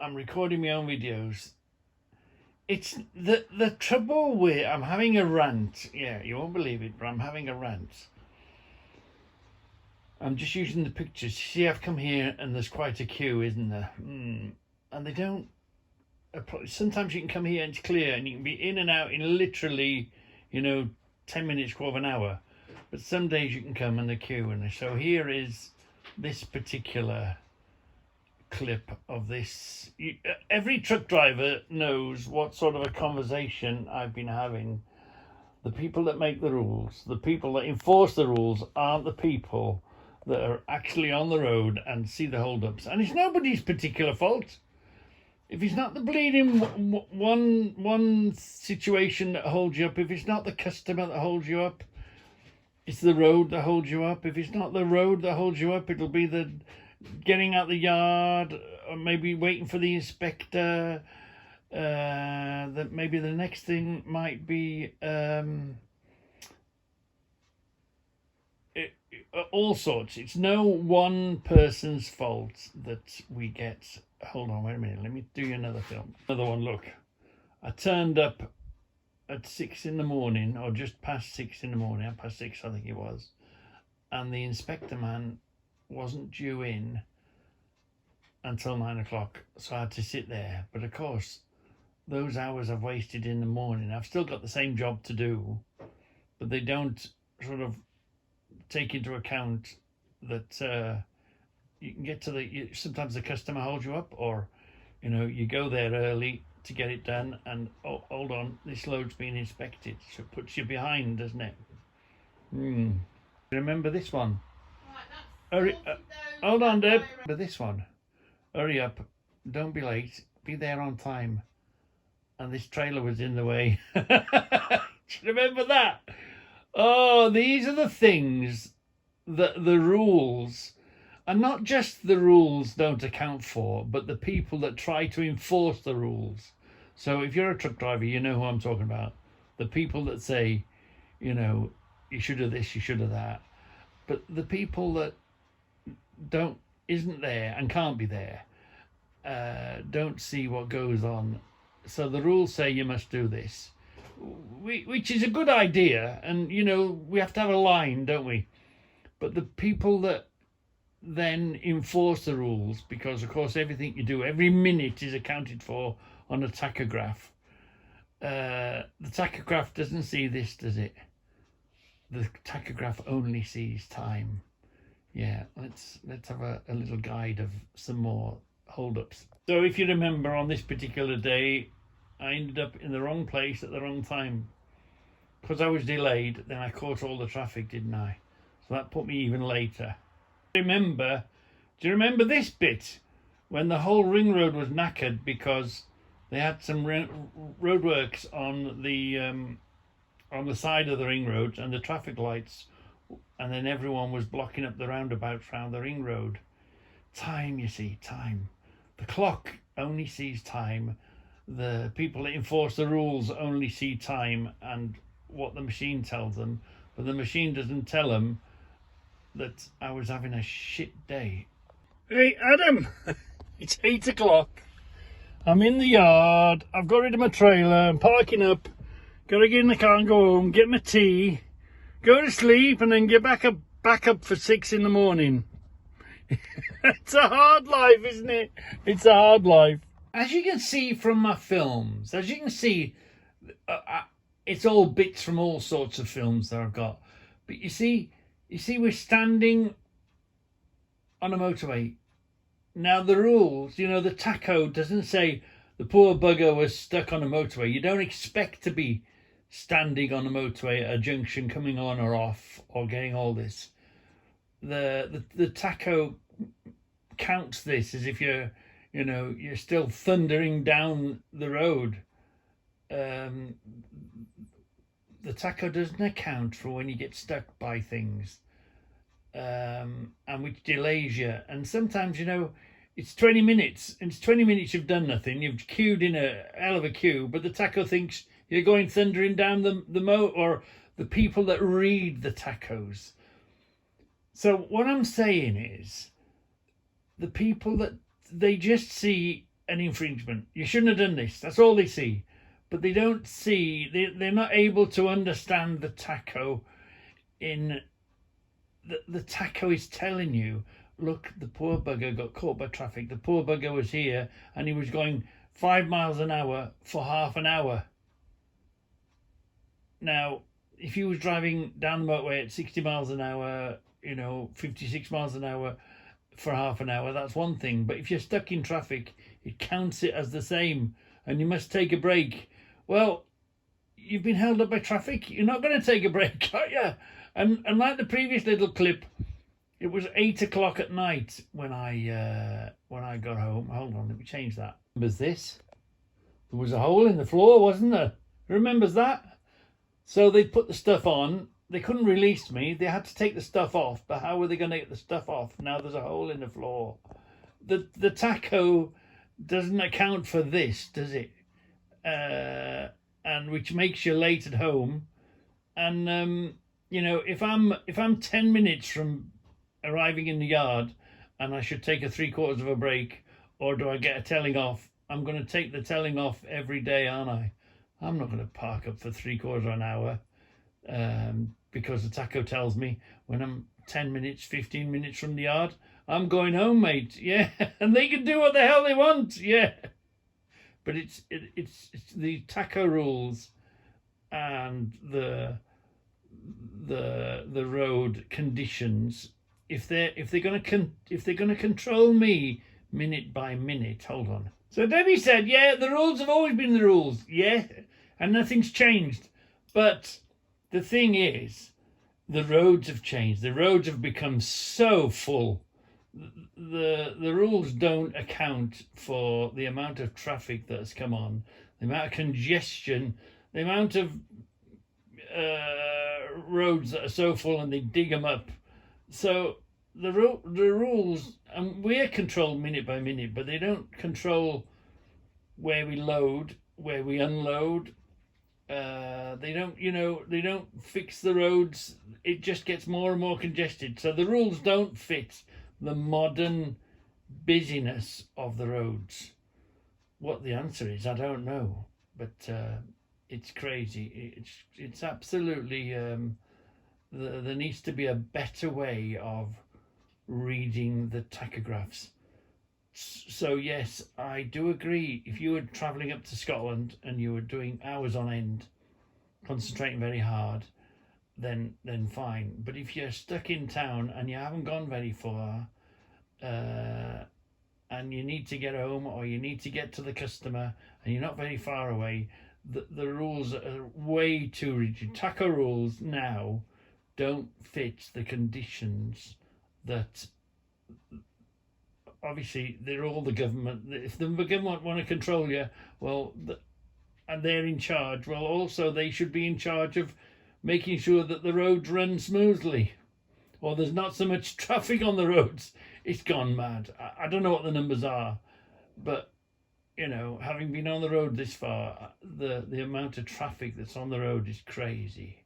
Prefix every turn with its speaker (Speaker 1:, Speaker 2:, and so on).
Speaker 1: I'm recording my own videos. It's the trouble with, I'm having a rant. Yeah, you won't believe it, but I'm having a rant. I'm just using the pictures. See, I've come here and there's quite a queue, isn't there? And they don't. Sometimes you can come here and it's clear and you can be in and out in literally, 10 minutes, quarter of an hour. But some days you can come and the queue. And so here is this particular clip of this. Every truck driver knows what sort of a conversation I've been having. The people that make the rules, the people that enforce the rules, aren't the people that are actually on the road and see the hold-ups. And it's nobody's particular fault. If it's not the bleeding one situation that holds you up, if it's not the customer that holds you up, it's the road that holds you up. If it's not the road that holds you up, it'll be the getting out the yard, or maybe waiting for the inspector. That maybe the next thing might be all sorts. It's no one person's fault that we get. Hold on, wait a minute. Let me do you another film. Another one. Look, I turned up at 6 in the morning, or just past 6 in the morning. Past 6, I think it was, and the inspector man wasn't due in until 9 o'clock, so I had to sit there. But of course, those hours I've wasted in the morning, I've still got the same job to do, but they don't sort of take into account that you can get to sometimes the customer holds you up, or you go there early to get it done, and oh, hold on, this load's being inspected, so it puts you behind, doesn't it? Remember this one? Hurry, hold on, Deb. Remember this one? Hurry up, don't be late, be there on time. And this trailer was in the way. Do you remember that? Oh, these are the things that the rules, and not just the rules don't account for, but the people that try to enforce the rules. So if you're a truck driver, you know who I'm talking about. The people that say, you should have this, you should have that. But the people that isn't there and can't be there, don't see what goes on. So the rules say you must do this, which is a good idea, and we have to have a line, don't we? But the people that then enforce the rules, because of course everything you do, every minute is accounted for on a tachograph. The tachograph doesn't see this, does it? The tachograph only sees time. Yeah, let's have a little guide of some more hold-ups. So if you remember, on this particular day, I ended up in the wrong place at the wrong time. Because I was delayed, then I caught all the traffic, didn't I? So that put me even later. Do you remember this bit? When the whole ring road was knackered because they had some roadworks on the side of the ring road and the traffic lights, and then everyone was blocking up the roundabouts around the ring road. Time, you see, time. The clock only sees time. The people that enforce the rules only see time and what the machine tells them, but the machine doesn't tell them that I was having a shit day. Hey, Adam, it's 8 o'clock. I'm in the yard. I've got rid of my trailer. I'm parking up. Got to get in the car and go home, get my tea, go to sleep, and then get back up for 6 in the morning. It's a hard life, isn't it? It's a hard life. As you can see from my films, as you can see, it's all bits from all sorts of films that I've got. But you see, we're standing on a motorway. Now the rules, the TACKO doesn't say the poor bugger was stuck on a motorway. You don't expect to be standing on a motorway at a junction, coming on or off, or getting all this. The TACKO counts this as if you're still thundering down the road. The TACKO doesn't account for when you get stuck by things, and which delays you. And sometimes, it's 20 minutes, and it's 20 minutes you've done nothing. You've queued in a hell of a queue, but the TACKO thinks you're going thundering down or the people that read the TACKOs. So what I'm saying is, the people that they just see an infringement. You shouldn't have done this. That's all they see. But they don't see, they're not able to understand the TACKO in, the TACKO is telling you, look, the poor bugger got caught by traffic. The poor bugger was here and he was going 5 miles an hour for half an hour. Now, if he was driving down the motorway at 60 miles an hour, 56 miles an hour for half an hour, that's one thing. But if you're stuck in traffic, it counts it as the same and you must take a break. Well, you've been held up by traffic. You're not going to take a break, are you? And like the previous little clip, it was 8 o'clock at night when I got home. Hold on, let me change that. Remembers this? There was a hole in the floor, wasn't there? Remembers that? So they put the stuff on. They couldn't release me. They had to take the stuff off. But how were they going to get the stuff off? Now there's a hole in the floor. The TACKO doesn't account for this, does it? And which makes you late at home. And if I'm 10 minutes from arriving in the yard and I should take a 3/4 of a break, or do I get a telling off? I'm going to take the telling off every day, aren't I? I'm not going to park up for 3/4 of an hour because the TACKO tells me when I'm 10 minutes, 15 minutes from the yard, I'm going home, mate. Yeah, and they can do what the hell they want. Yeah. But it's the TACKO rules and the road conditions. If they're going to control me minute by minute, hold on. So Debbie said, yeah, the rules have always been the rules, yeah, and nothing's changed. But the thing is, the roads have changed. The roads have become so full. The rules don't account for the amount of traffic that has come on, the amount of congestion, the amount of roads that are so full and they dig them up. So the rules, and we're controlled minute by minute, but they don't control where we load, where we unload. They don't fix the roads. It just gets more and more congested. So the rules don't fit the modern busyness of the roads. What the answer is, I don't know, but it's crazy. It's absolutely there needs to be a better way of reading the tachographs. So yes, I do agree. If you were travelling up to Scotland and you were doing hours on end, concentrating very hard, then fine. But if you're stuck in town and you haven't gone very far, and you need to get home or you need to get to the customer and you're not very far away, the rules are way too rigid. TACKO rules now don't fit the conditions that, obviously, they're all the government. If the government want to control you, well, and they're in charge, well, also they should be in charge of making sure that the roads run smoothly, or there's not so much traffic on the roads. It's gone mad. I don't know what the numbers are, but having been on the road this far, the amount of traffic that's on the road is crazy.